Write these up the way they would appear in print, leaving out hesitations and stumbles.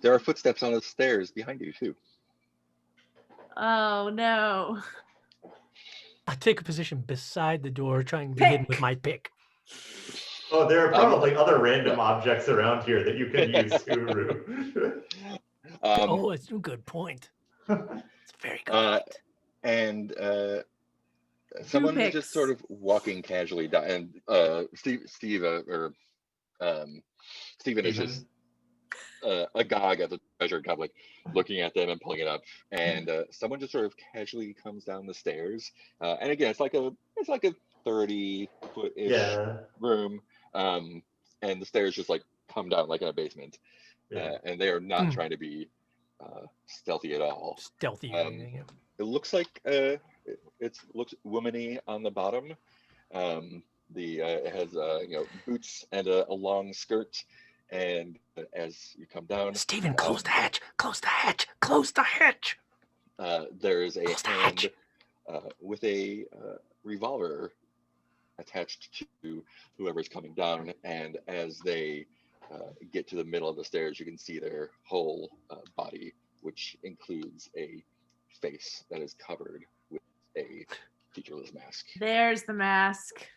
There are footsteps on the stairs behind you too. Oh no. I take a position beside the door, trying to be hidden with my pick. Oh, there are probably other random objects around here that you can use, Uru. Oh, it's a good point. It's a very good point. And someone is just sort of walking casually down, and Steven is just agog at the treasure, kind of like looking at them and pulling it up. And someone just sort of casually comes down the stairs. And again, it's like a 30-foot-ish room. And the stairs just like come down like in a basement. And they are not trying to be stealthy at all. Stealthy or anything. Yeah. It looks like it looks womany on the bottom. It has boots and a long skirt. And as you come down, Steven, close the hatch! Close the hatch! Close the hatch! There is a hand with a revolver attached to whoever's coming down, and as they get to the middle of the stairs, you can see their whole body, which includes a face that is covered with a featureless mask. There's the mask.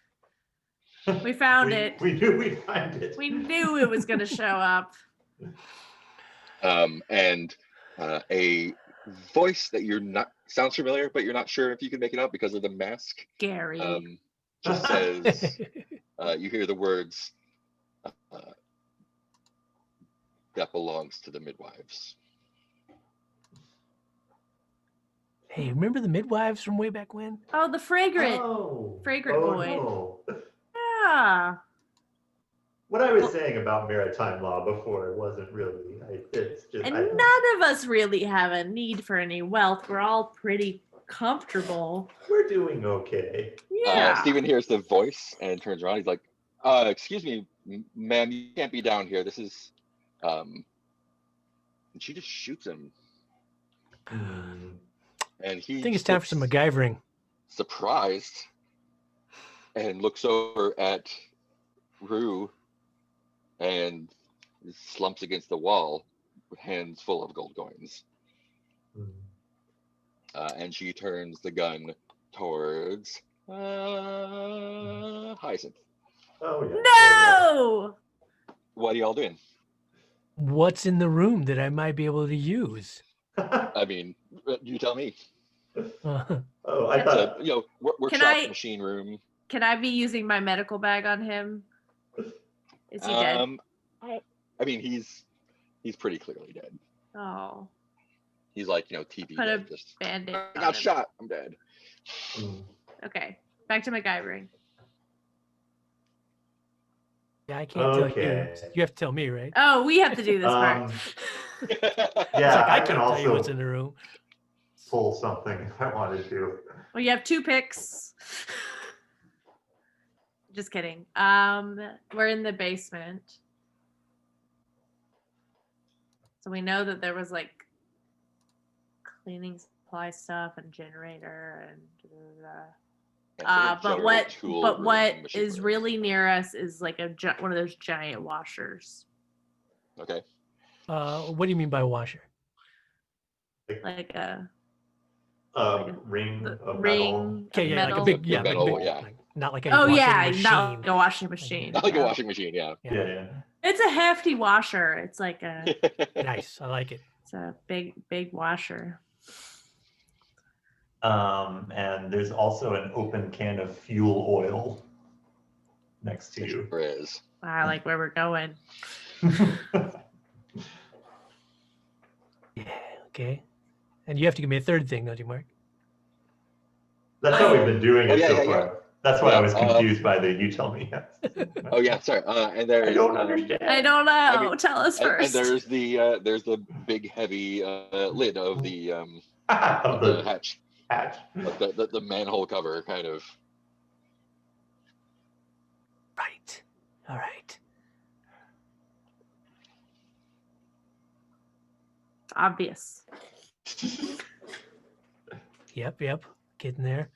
We found it. We knew we'd find it. We knew it was going to show up. And a voice that sounds familiar, but you're not sure if you can make it out because of the mask. Gary. Just says, you hear the words, that belongs to the midwives. Hey, remember the midwives from way back when? Oh, the fragrant boys. No. Yeah. What I was saying about maritime law before wasn't really. None of us really have a need for any wealth. We're all pretty comfortable. We're doing okay. Yeah. Steven hears the voice and turns around. He's like, excuse me, ma'am, you can't be down here. This is, and she just shoots him. And he I think it's time for some MacGyvering. Surprised, and looks over at Rue and slumps against the wall with hands full of gold coins. And she turns the gun towards Hyacinth. Oh, yeah. No! What are y'all doing? What's in the room that I might be able to use? I mean, you tell me. Oh, I thought workshop machine room. Can I be using my medical bag on him? Is he dead? I mean, he's pretty clearly dead. Oh. He's like, TV. Put a dead, just band-aid I got shot. I'm dead. Okay, back to MacGyvering. Yeah, I can't tell you. You have to tell me, right? Oh, we have to do this part. Yeah, I can't tell you what's in the room. Pull something if I wanted to. Well, you have 2 picks. Just kidding. We're in the basement. So we know that there was like cleaning supply stuff and generator and but what is really near us is like one of those giant washers. Okay. What do you mean by washer? Like a ring of ring. Okay, yeah, metal. like a big, metal, big, yeah. Like, not like a washing machine. not like a washing machine. Not like a washing machine, yeah. It's a hefty washer. It's like a nice. I like it. It's a big washer. And there's also an open can of fuel oil next to you. There is. I like where we're going. Yeah, okay. And you have to give me a third thing, don't you, Mark? That's how we've been doing it so far. Yeah. That's why I was confused by the you tell me. Oh yeah, sorry. And there. I don't understand. I don't know. I mean, tell us first. And there's the big heavy lid of the hatch. Like the manhole cover, kind of. Right. All right. It's obvious. Yep. Getting there.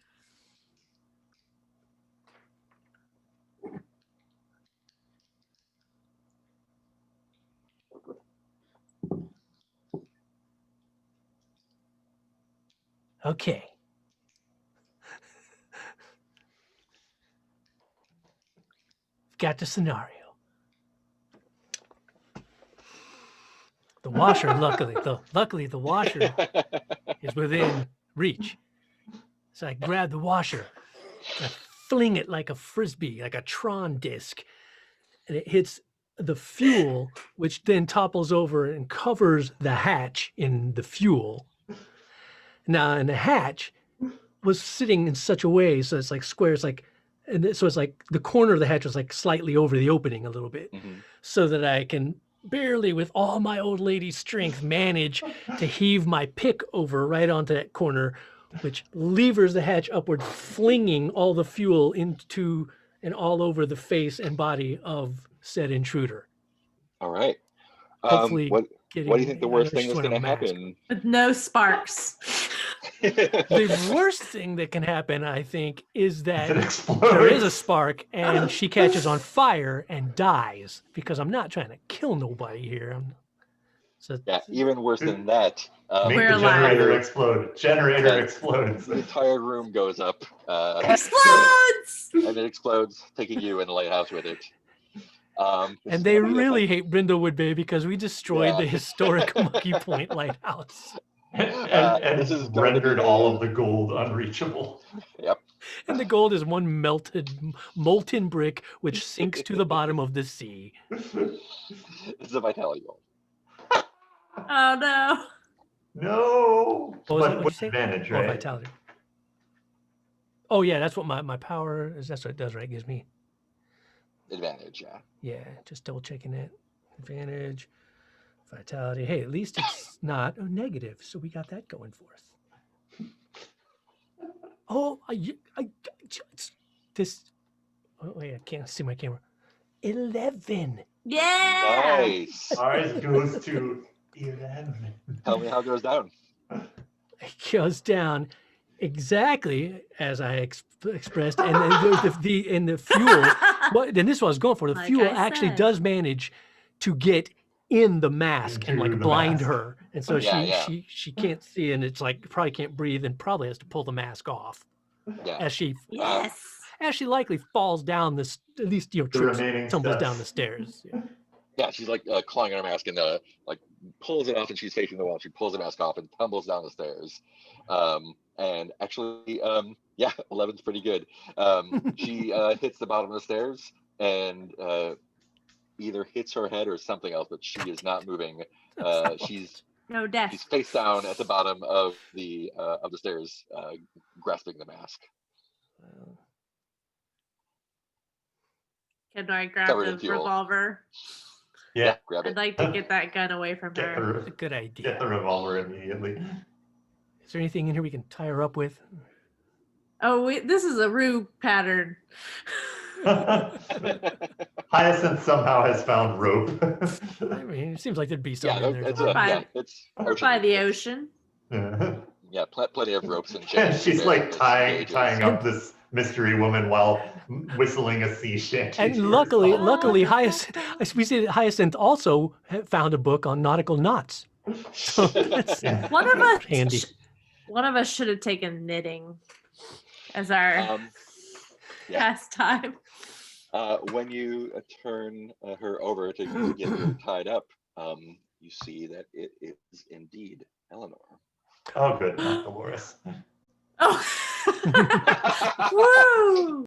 Okay. Got the scenario. The washer, luckily the washer is within reach. So I grab the washer, and I fling it like a frisbee, like a Tron disc, and it hits the fuel, which then topples over and covers the hatch in the fuel. Now, and the hatch was sitting in such a way so it's like square. It's like, so it's like the corner of the hatch was like slightly over the opening a little bit, so that I can barely, with all my old lady strength, manage to heave my pick over right onto that corner, which levers the hatch upward, flinging all the fuel into and all over the face and body of said intruder. All right. Hopefully, What do you think the worst thing that's going to happen? With no sparks. The worst thing that can happen, I think, is that It explodes. there is a spark and she catches on fire and dies, because I'm not trying to kill nobody here. Yeah, even worse than that. Make We're the alive. generator explode. Generator Yeah. explodes. The entire room goes up. Explodes! And it explodes, taking you in the lighthouse with it. And they really hate Brindlewood Bay because we destroyed Yeah. the historic Monkey Point lighthouse. And this is going to be rendered all of the gold unreachable. Yep. And the gold is one melted, molten brick which sinks to the bottom of the sea. This is a vitality roll. Oh no. No. What was But it? What'd with you say? advantage, Oh, right? vitality. Oh, yeah, that's what my power is. That's what it does, right? It gives me. Advantage, yeah. Yeah, just double checking it. Advantage, vitality. Hey, at least it's not a negative, so we got that going for us. Oh, this. Oh wait, I can't see my camera. 11. Yeah. Nice. Ours goes to 11. Tell me how it goes down. It goes down exactly as I expressed, and then the fuel. What? And this is what I was going for. The Like fuel I actually said. does manage to get in the mask and Into like the blind mask. her, and so Yeah. she can't see, and it's like probably can't breathe, and probably has to pull the mask off Yeah. as she Yes. likely falls down this, at least The trips, remaining tumbles steps. down the stairs. Yeah. Yeah, she's like clawing on her mask and like pulls it off, and she's facing the wall. She pulls the mask off and tumbles down the stairs. And actually, yeah, 11's pretty good. She hits the bottom of the stairs and either hits her head or something else, but she is not moving. She's No death. She's face down at the bottom of the stairs, grasping the mask. Can I grab Covered in the fuel. revolver? Yeah, Grab I'd it. like to get that gun away from get her. A good get idea. the revolver immediately. Is there anything in here we can tie her up with? Oh, this is a rue pattern. Hyacinth somehow has found rope. I mean, it seems like there'd be Yeah, something in there. it's somewhere. By the ocean. Yeah, plenty of ropes and And chains. she's like various tying gauges. up this mystery woman while whistling a sea shanty. And to luckily, herself. luckily, Hyacinth, we see that Hyacinth also found a book on nautical knots. So that's Yeah. One of us. handy. One of us should have taken knitting as our Yeah. pastime. When you turn her over to get her tied up, you see that it is indeed Eleanor. Oh, good, not Dolores. Oh. Woo!